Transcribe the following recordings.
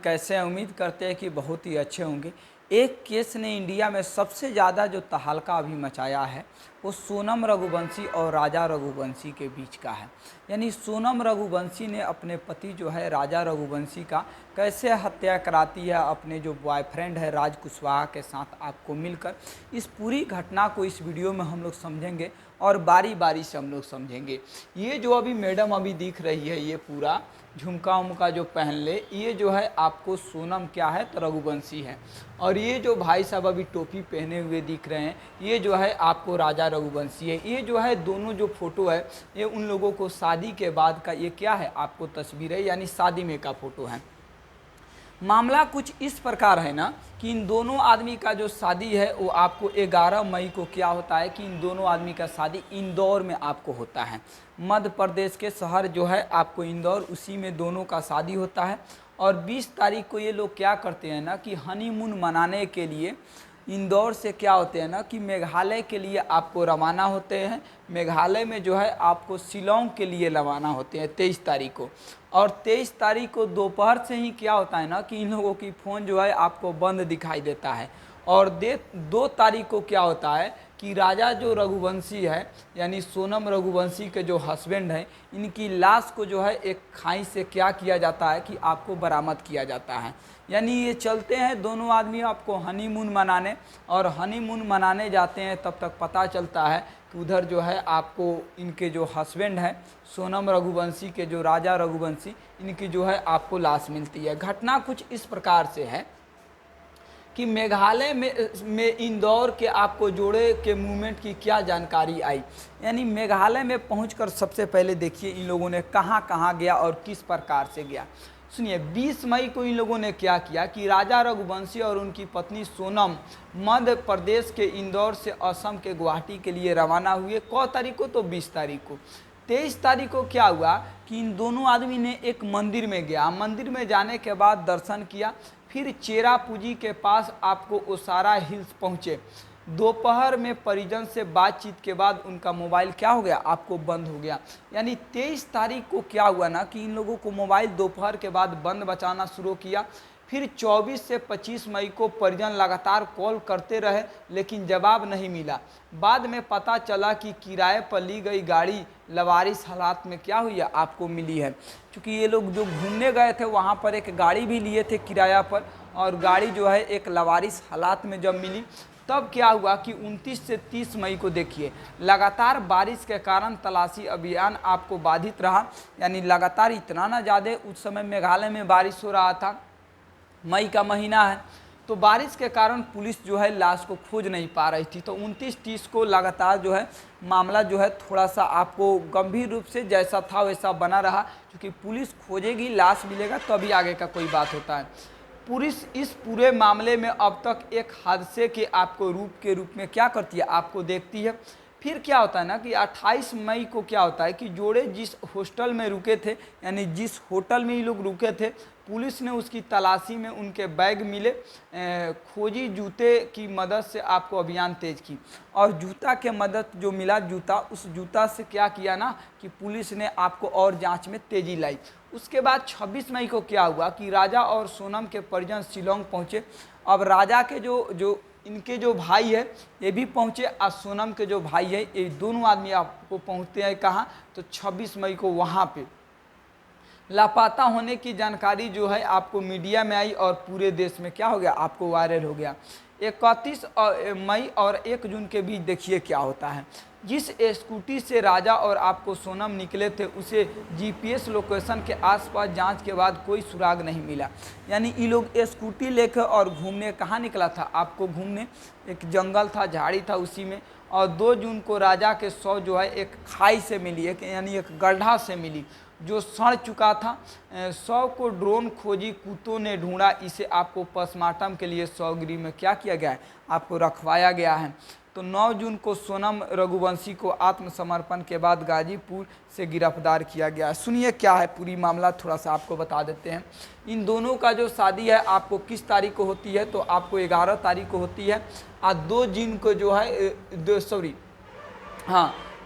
कैसे हैं? उम्मीद करते हैं कि बहुत ही अच्छे होंगे। एक केस ने इंडिया में सबसे ज़्यादा जो तहलका अभी मचाया है वो सोनम रघुवंशी और राजा रघुवंशी के बीच का है। यानी सोनम रघुवंशी ने अपने पति जो है राजा रघुवंशी का कैसे हत्या कराती है अपने जो बॉयफ्रेंड है राज कुशवाहा के साथ आपको मिलकर। इस पूरी घटना को इस वीडियो में हम लोग समझेंगे और बारी बारी से हम लोग समझेंगे। ये जो अभी मैडम अभी दिख रही है, ये पूरा झुमका उमका जो पहन ले, ये जो है आपको सोनम क्या है तो रघुवंशी है। और ये जो भाई साहब अभी टोपी पहने हुए दिख रहे हैं, ये जो है आपको राजा रघुवंशी है। ये जो है दोनों जो फोटो है ये उन लोगों को शादी के बाद का ये क्या है आपको तस्वीर है, यानी शादी में का फोटो है। मामला कुछ इस प्रकार है ना कि इन दोनों आदमी का जो शादी है वो आपको 11 मई को क्या होता है कि इन दोनों आदमी का शादी इंदौर में आपको होता है। मध्य प्रदेश के शहर जो है आपको इंदौर, उसी में दोनों का शादी होता है। और 20 तारीख को ये लोग क्या करते हैं ना कि हनीमून मनाने के लिए इंदौर से क्या होते हैं ना कि मेघालय के लिए आपको रवाना होते हैं। मेघालय में जो है आपको शिलोंग के लिए रवाना होते हैं 23 तारीख को। और 23 तारीख को दोपहर से ही क्या होता है ना कि इन लोगों की फ़ोन जो है आपको बंद दिखाई देता है। और 2 तारीख को क्या होता है कि राजा जो रघुवंशी है यानी सोनम रघुवंशी के जो हस्बैंड हैं, इनकी लाश को जो है एक खाई से क्या किया जाता है कि आपको बरामद किया जाता है। यानी ये चलते हैं दोनों आदमी आपको हनीमून मनाने, और हनीमून मनाने जाते हैं तब तक पता चलता है कि उधर जो है आपको इनके जो हस्बैंड हैं सोनम रघुवंशी के जो राजा रघुवंशी, इनकी जो है आपको लाश मिलती है। घटना कुछ इस प्रकार से है कि मेघालय में इंदौर के आपको जोड़े के मूवमेंट की क्या जानकारी आई। यानी मेघालय में पहुंचकर सबसे पहले देखिए इन लोगों ने कहां कहां गया और किस प्रकार से गया। सुनिए, 20 मई को इन लोगों ने क्या किया कि राजा रघुवंशी और उनकी पत्नी सोनम मध्य प्रदेश के इंदौर से असम के गुवाहाटी के लिए रवाना हुए। कौ तारीख को तो 20 तारीख को। 23 तारीख को क्या हुआ कि इन दोनों आदमी ने एक मंदिर में गया। मंदिर में जाने के बाद दर्शन किया, फिर चेरापूंजी के पास आपको ओसारा हिल्स पहुँचे। दोपहर में परिजन से बातचीत के बाद उनका मोबाइल क्या हो गया आपको बंद हो गया। यानी 23 तारीख को क्या हुआ ना कि इन लोगों को मोबाइल दोपहर के बाद बंद बचाना शुरू किया। फिर 24 से 25 मई को परिजन लगातार कॉल करते रहे लेकिन जवाब नहीं मिला। बाद में पता चला कि किराए पर ली गई गाड़ी लवारिस हालात में क्या हुई है आपको मिली है। क्योंकि ये लोग जो घूमने गए थे वहाँ पर एक गाड़ी भी लिए थे किराया पर, और गाड़ी जो है एक लवारिस हालात में जब मिली तब क्या हुआ कि 29 से 30 मई को देखिए लगातार बारिश के कारण तलाशी अभियान आपको बाधित रहा। यानी लगातार इतना ना ज़्यादा उस समय मेघालय में बारिश हो रहा था, मई का महीना है, तो बारिश के कारण पुलिस जो है लाश को खोज नहीं पा रही थी। तो 29-30 को लगातार जो है मामला जो है थोड़ा सा आपको गंभीर रूप से जैसा था वैसा बना रहा, क्योंकि पुलिस खोजेगी, लाश मिलेगा तभी आगे का कोई बात होता है। पुलिस इस पूरे मामले में अब तक एक हादसे के आपको रूप में क्या करती है आपको देखती है। फिर क्या होता है ना कि 28 मई को क्या होता है कि जोड़े जिस हॉस्टल में रुके थे, यानी जिस होटल में ये लोग रुके थे, पुलिस ने उसकी तलाशी में उनके बैग मिले। खोजी जूते की मदद से आपको अभियान तेज की, और जूता के मदद जो मिला जूता, उस जूता से क्या किया ना कि पुलिस ने आपको और जांच में तेजी लाई। उसके बाद 26 मई को क्या हुआ कि राजा और सोनम के परिजन शिलोंग पहुँचे। अब राजा के जो इनके जो भाई है ये भी पहुँचे, और सोनम के जो भाई है ये दोनों आदमी आपको पहुँचते हैं कहाँ तो 26 मई को वहाँ पे लापता होने की जानकारी जो है आपको मीडिया में आई और पूरे देश में क्या हो गया आपको वायरल हो गया। 31 मई और 1 जून के बीच देखिए क्या होता है। जिस स्कूटी से राजा और आपको सोनम निकले थे उसे जीपीएस लोकेशन के आसपास जांच के बाद कोई सुराग नहीं मिला। यानी ये लोग स्कूटी लेकर और घूमने कहाँ निकला था आपको घूमने, एक जंगल था, झाड़ी था उसी में। और 2 जून को राजा के शव जो है एक खाई से मिली, यानी एक गड्ढा से मिली जो सड़ चुका था। शव को ड्रोन खोजी कुत्तों ने ढूंढा, इसे आपको पोस्टमार्टम के लिए शवगृह में क्या किया गया है आपको रखवाया गया है। तो 9 जून को सोनम रघुवंशी को आत्मसमर्पण के बाद गाजीपुर से गिरफ्तार किया गया। सुनिए क्या है पूरी मामला, थोड़ा सा आपको बता देते हैं। इन दोनों का जो शादी है आपको किस तारीख को होती है तो आपको 11 तारीख को होती है, और 2 जून को जो है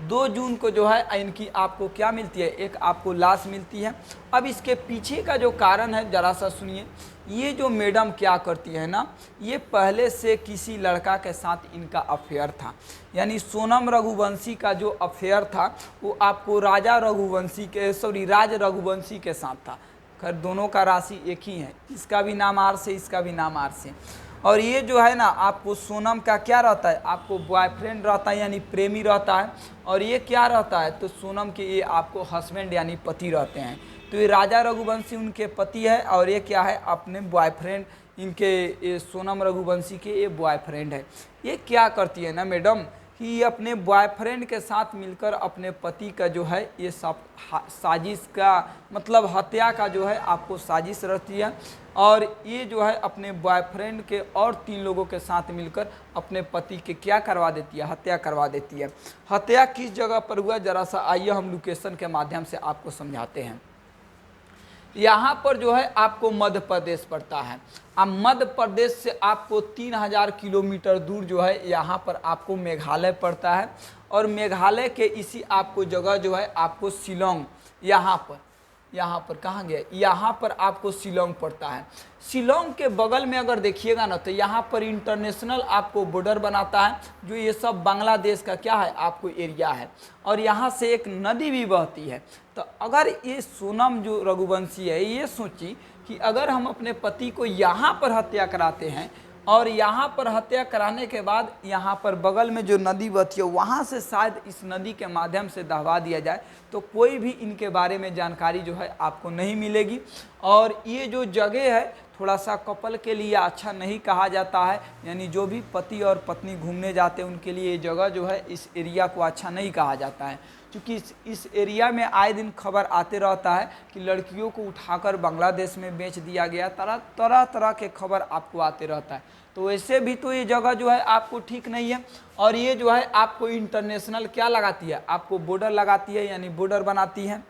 2 जून को जो है इनकी आपको क्या मिलती है, एक आपको लाश मिलती है। अब इसके पीछे का जो कारण है ज़रा सा सुनिए। ये जो मैडम क्या करती है ना, ये पहले से किसी लड़का के साथ इनका अफेयर था। यानी सोनम रघुवंशी का जो अफेयर था वो आपको राज रघुवंशी के साथ था। खैर दोनों का राशि एक ही है, इसका भी नाम आर से, इसका भी नाम आर से। और ये जो है ना आपको सोनम का क्या रहता है, आपको बॉयफ्रेंड रहता है यानी प्रेमी रहता है। और ये क्या रहता है, तो सोनम के ये आपको हस्बैंड यानी पति रहते हैं। तो ये राजा रघुवंशी उनके पति है और ये क्या है, अपने बॉयफ्रेंड, इनके ये सोनम रघुवंशी के ये बॉयफ्रेंड है। ये क्या करती है ना मैडम कि ये अपने बॉयफ्रेंड के साथ मिलकर अपने पति का जो है ये सब साजिश का मतलब हत्या का जो है आपको साजिश रहती है। और ये जो है अपने बॉयफ्रेंड के और 3 लोगों के साथ मिलकर अपने पति के क्या करवा देती है, हत्या करवा देती है। हत्या किस जगह पर हुआ, जरा सा आइए हम लोकेशन के माध्यम से आपको समझाते हैं। यहाँ पर जो है आपको मध्य प्रदेश पड़ता है। अब मध्य प्रदेश से आपको 3000 किलोमीटर दूर जो है यहाँ पर आपको मेघालय पड़ता है। और मेघालय के इसी आपको जगह जो है आपको शिलोंग, यहाँ पर कहाँ गया, यहाँ पर आपको शिलोंग पड़ता है। शिलोंग के बगल में अगर देखिएगा ना तो यहाँ पर इंटरनेशनल आपको बॉर्डर बनाता है, जो ये सब बांग्लादेश का क्या है आपको एरिया है। और यहाँ से एक नदी भी बहती है। तो अगर ये सोनम जो रघुवंशी है, ये सोची कि अगर हम अपने पति को यहाँ पर हत्या कराते हैं और यहाँ पर हत्या कराने के बाद यहाँ पर बगल में जो नदी बहती है वहाँ से शायद इस नदी के माध्यम से दहवा दिया जाए, तो कोई भी इनके बारे में जानकारी जो है आपको नहीं मिलेगी। और ये जो जगह है थोड़ा सा कपल के लिए अच्छा नहीं कहा जाता है, यानी जो भी पति और पत्नी घूमने जाते हैं उनके लिए ये जगह जो है, इस एरिया को अच्छा नहीं कहा जाता है। क्योंकि इस एरिया में आए दिन खबर आते रहता है कि लड़कियों को उठाकर बांग्लादेश में बेच दिया गया, तरह के खबर आपको आते रहता है। तो वैसे भी तो ये जगह जो है आपको ठीक नहीं है। और ये जो है आपको इंटरनेशनल क्या लगाती है, आपको बॉर्डर लगाती है, यानी बॉर्डर बनाती है।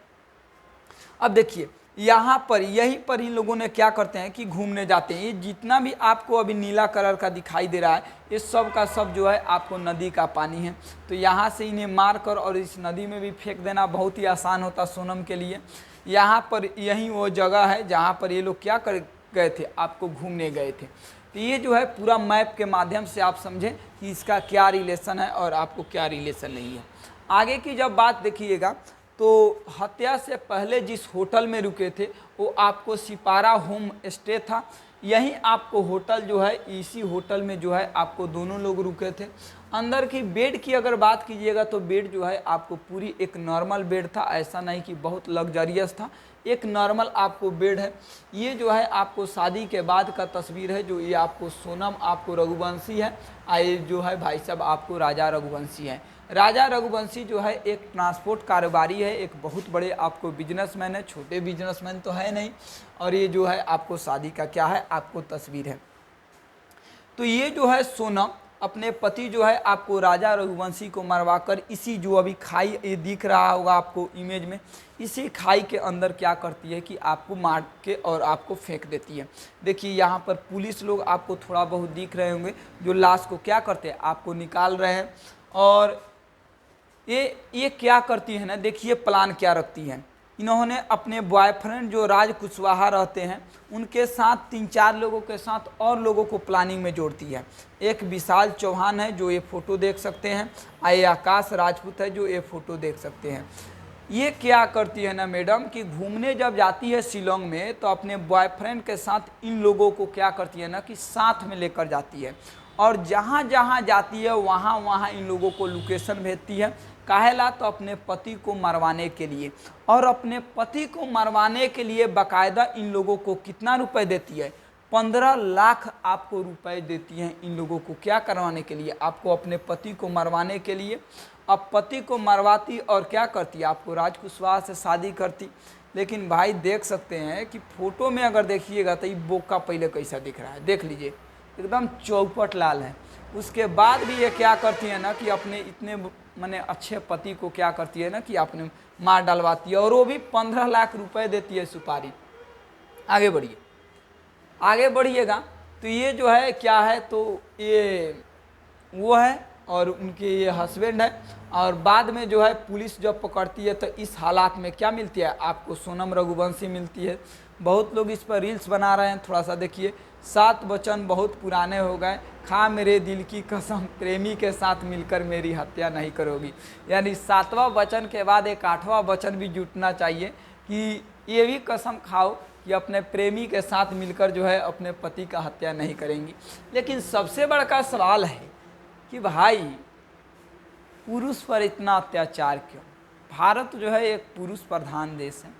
अब देखिए यहाँ पर यहीं पर इन लोगों ने क्या करते हैं कि घूमने जाते हैं। ये जितना भी आपको अभी नीला कलर का दिखाई दे रहा है, ये सब का सब जो है आपको नदी का पानी है। तो यहाँ से इन्हें मार कर और इस नदी में भी फेंक देना बहुत ही आसान होता सोनम के लिए। यहाँ पर यही वो जगह है जहाँ पर ये लोग क्या कर गए थे, आपको घूमने गए थे। तो ये जो है पूरा मैप के माध्यम से आप समझें कि इसका क्या रिलेशन है और आपको क्या रिलेशन नहीं है। आगे की जब बात देखिएगा तो हत्या से पहले जिस होटल में रुके थे वो आपको सिपारा होम स्टे था। यहीं आपको होटल जो है, इसी होटल में जो है आपको दोनों लोग रुके थे। अंदर की बेड की अगर बात कीजिएगा तो बेड जो है आपको पूरी एक नॉर्मल बेड था, ऐसा नहीं कि बहुत लग्जरियस था, एक नॉर्मल आपको बेड है। ये जो है आपको शादी के बाद का तस्वीर है, जो ये आपको सोनम आपको रघुवंशी है, ये जो है भाई साहब आपको राजा रघुवंशी है। राजा रघुवंशी जो है एक ट्रांसपोर्ट कारोबारी है, एक बहुत बड़े आपको बिजनेसमैन है, छोटे बिजनेसमैन तो है नहीं। और ये जो है आपको शादी का क्या है आपको तस्वीर है। तो ये जो है सोनम अपने पति जो है आपको राजा रघुवंशी को मरवाकर इसी जो अभी खाई ये दिख रहा होगा आपको इमेज में, इसी खाई के अंदर क्या करती है कि आपको मार के और आपको फेंक देती है। देखिए यहाँ पर पुलिस लोग आपको थोड़ा बहुत दिख रहे होंगे, जो लाश को क्या करते हैं आपको निकाल रहे हैं। और ये क्या करती है ना, देखिए प्लान क्या रखती है। इन्होंने अपने बॉयफ्रेंड जो राज कुशवाहा रहते हैं उनके साथ 3-4 लोगों के साथ और लोगों को प्लानिंग में जोड़ती है। एक विशाल चौहान है जो ये फ़ोटो देख सकते हैं, ये आकाश राजपूत है जो ये फ़ोटो देख सकते हैं। ये क्या करती है ना मैडम कि घूमने जब जाती है शिलोंग में तो अपने बॉयफ्रेंड के साथ इन लोगों को क्या करती है ना कि साथ में लेकर जाती है। और जहाँ जहाँ जाती है वहाँ वहाँ इन लोगों को लोकेशन भेजती है। काहेला, तो अपने पति को मरवाने के लिए। और अपने पति को मरवाने के लिए बाकायदा इन लोगों को कितना रुपए देती है, 15 लाख आपको रुपए देती हैं इन लोगों को क्या करवाने के लिए, आपको अपने पति को मरवाने के लिए। अब पति को मरवाती और क्या करती, आपको राज कुशवाहा से शादी करती। लेकिन भाई देख सकते हैं कि फ़ोटो में अगर देखिएगा तो ये बोका पहले कैसा दिख रहा है, देख लीजिए एकदम चौपट लाल है। उसके बाद भी ये क्या करती है ना कि अपने इतने माने अच्छे पति को क्या करती है ना कि आपने मार डलवाती है, और वो भी 15 लाख रुपए देती है सुपारी। आगे बढ़िए, आगे बढ़िएगा तो ये जो है क्या है, तो ये वो है और उनके ये हस्बैंड है। और बाद में जो है पुलिस जब पकड़ती है तो इस हालात में क्या मिलती है आपको, सोनम रघुवंशी मिलती है। बहुत लोग इस पर रील्स बना रहे हैं, थोड़ा सा देखिए। 7 वचन बहुत पुराने हो गए, खा मेरे दिल की कसम, प्रेमी के साथ मिलकर मेरी हत्या नहीं करोगी। यानी 7वां वचन के बाद एक 8वां वचन भी जुटना चाहिए कि ये भी कसम खाओ कि अपने प्रेमी के साथ मिलकर जो है अपने पति का हत्या नहीं करेंगी। लेकिन सबसे बड़ा सवाल है कि भाई पुरुष पर इतना अत्याचार क्यों? भारत जो है एक पुरुष प्रधान देश है,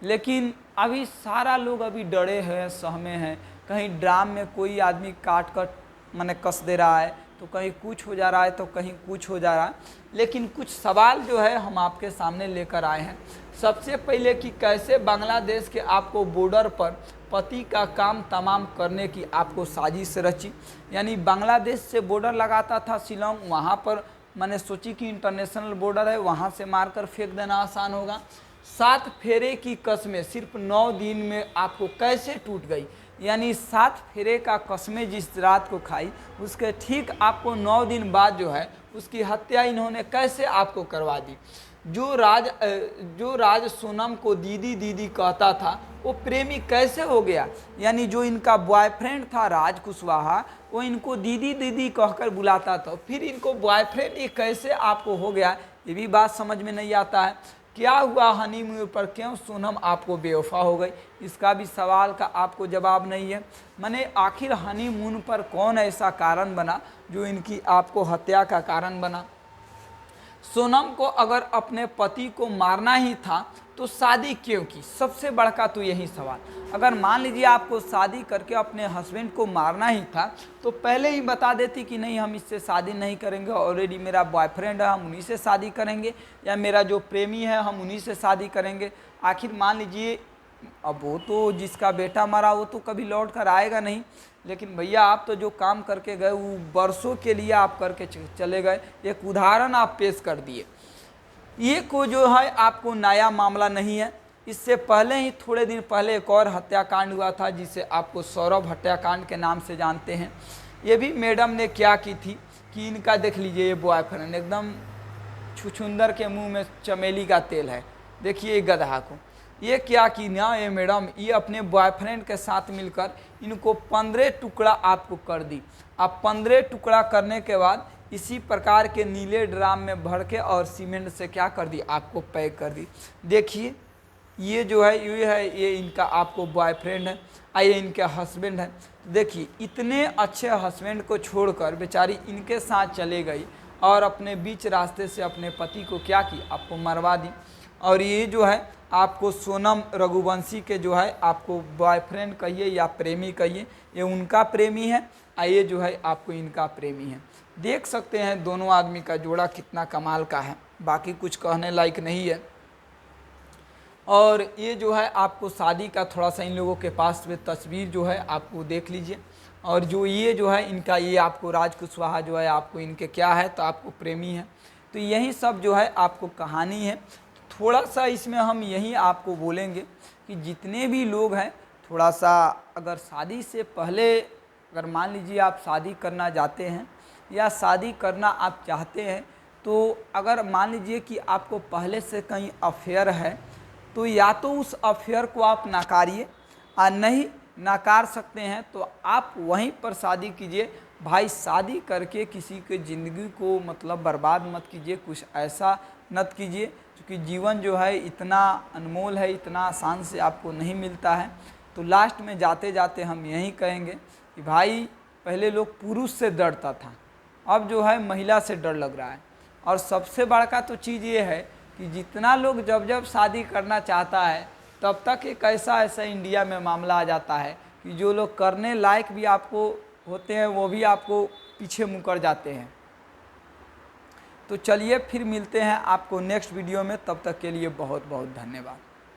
लेकिन अभी सारा लोग अभी डरे हैं, सहमे हैं। कहीं ड्राम में कोई आदमी काट कर माने कस दे रहा है, तो कहीं कुछ हो जा रहा है, तो कहीं कुछ हो जा रहा है। लेकिन कुछ सवाल जो है हम आपके सामने लेकर आए हैं। सबसे पहले कि कैसे बांग्लादेश के आपको बॉर्डर पर पति का काम तमाम करने की आपको साजिश रची। यानी बांग्लादेश से बॉर्डर लगाता था शिलोंग, वहाँ पर मैंने सोची कि इंटरनेशनल बॉर्डर है, वहाँ से मारकर फेंक देना आसान होगा। 7 फेरे की कस्में सिर्फ 9 दिन में आपको कैसे टूट गई। यानी 7 फेरे का कस्में जिस रात को खाई, उसके ठीक आपको 9 दिन बाद जो है उसकी हत्या इन्होंने कैसे आपको करवा दी। जो राज सोनम को दीदी दीदी कहता था, वो प्रेमी कैसे हो गया। यानी जो इनका बॉयफ्रेंड था राज कुशवाहा, वो इनको दीदी दीदी कहकर बुलाता था, फिर इनको बॉयफ्रेंड ये कैसे आपको हो गया, ये भी बात समझ में नहीं आता है। क्या हुआ हनीमून पर, क्यों सोनम आपको बेवफा हो गई, इसका भी सवाल का आपको जवाब नहीं है। माने आखिर हनीमून पर कौन ऐसा कारण बना जो इनकी आपको हत्या का कारण बना। सोनम को अगर अपने पति को मारना ही था तो शादी क्यों की, सबसे बड़ा तो यही सवाल। अगर मान लीजिए आपको शादी करके अपने हस्बैंड को मारना ही था तो पहले ही बता देती कि नहीं हम इससे शादी नहीं करेंगे, ऑलरेडी मेरा बॉयफ्रेंड है, हम उन्हीं से शादी करेंगे, या मेरा जो प्रेमी है हम उन्हीं से शादी करेंगे। आखिर मान लीजिए अब वो तो जिसका बेटा मरा वो तो कभी लौट कर आएगा नहीं, लेकिन भैया आप तो जो काम करके गए वो बरसों के लिए आप करके चले गए, एक उदाहरण आप पेश कर दिए। ये को जो है आपको नया मामला नहीं है। इससे पहले ही थोड़े दिन पहले एक और हत्याकांड हुआ था जिसे आपको सौरभ हत्याकांड के नाम से जानते हैं। ये भी मैडम ने क्या की थी कि इनका देख लीजिए, ये बॉयफ्रेंड एकदम छुछुंदर के मुंह में चमेली का तेल है। देखिए गधा को ये क्या की ना, ये मैडम ये अपने बॉयफ्रेंड के साथ मिलकर इनको 15 टुकड़ा आपको कर दी। अब 15 टुकड़ा करने के बाद इसी प्रकार के नीले ड्राम में भर के और सीमेंट से क्या कर दी आपको पैक कर दी। देखिए ये जो है ये इनका आपको बॉयफ्रेंड है, ये इनके हस्बैंड है। देखिए इतने अच्छे हस्बैंड को छोड़कर बेचारी इनके साथ चले गई और अपने बीच रास्ते से अपने पति को क्या की आपको मरवा दी। और ये जो है आपको सोनम रघुवंशी के जो है आपको बॉयफ्रेंड कहिए या प्रेमी कहिए, ये उनका प्रेमी है, ये जो है आपको इनका प्रेमी है। देख सकते हैं दोनों आदमी का जोड़ा कितना कमाल का है, बाकी कुछ कहने लायक नहीं है। और ये जो है आपको शादी का थोड़ा सा इन लोगों के पास में तस्वीर जो है आपको देख लीजिए। और जो ये जो है इनका ये आपको राज कुशवाहा जो है आपको इनके क्या है तो आपको प्रेमी है। तो यही सब जो है आपको कहानी है। थोड़ा सा इसमें हम यही आपको बोलेंगे कि जितने भी लोग हैं थोड़ा सा अगर शादी से पहले अगर मान लीजिए आप शादी करना चाहते हैं या शादी करना आप चाहते हैं, तो अगर मान लीजिए कि आपको पहले से कहीं अफेयर है तो या तो उस अफेयर को आप नकारिए, और नहीं नकार सकते हैं तो आप वहीं पर शादी कीजिए। भाई शादी करके किसी के ज़िंदगी को मतलब बर्बाद मत कीजिए, कुछ ऐसा मत कीजिए, क्योंकि जीवन जो है इतना अनमोल है, इतना आसान से आपको नहीं मिलता है। तो लास्ट में जाते जाते हम यही कहेंगे कि भाई पहले लोग पुरुष से डरता था, अब जो है महिला से डर लग रहा है। और सबसे बड़ा तो चीज़ ये है कि जितना लोग जब जब शादी करना चाहता है तब तक एक ऐसा इंडिया में मामला आ जाता है कि जो लोग करने लायक भी आपको होते हैं वो भी आपको पीछे मुकर जाते हैं। तो चलिए फिर मिलते हैं आपको नेक्स्ट वीडियो में, तब तक के लिए बहुत बहुत धन्यवाद।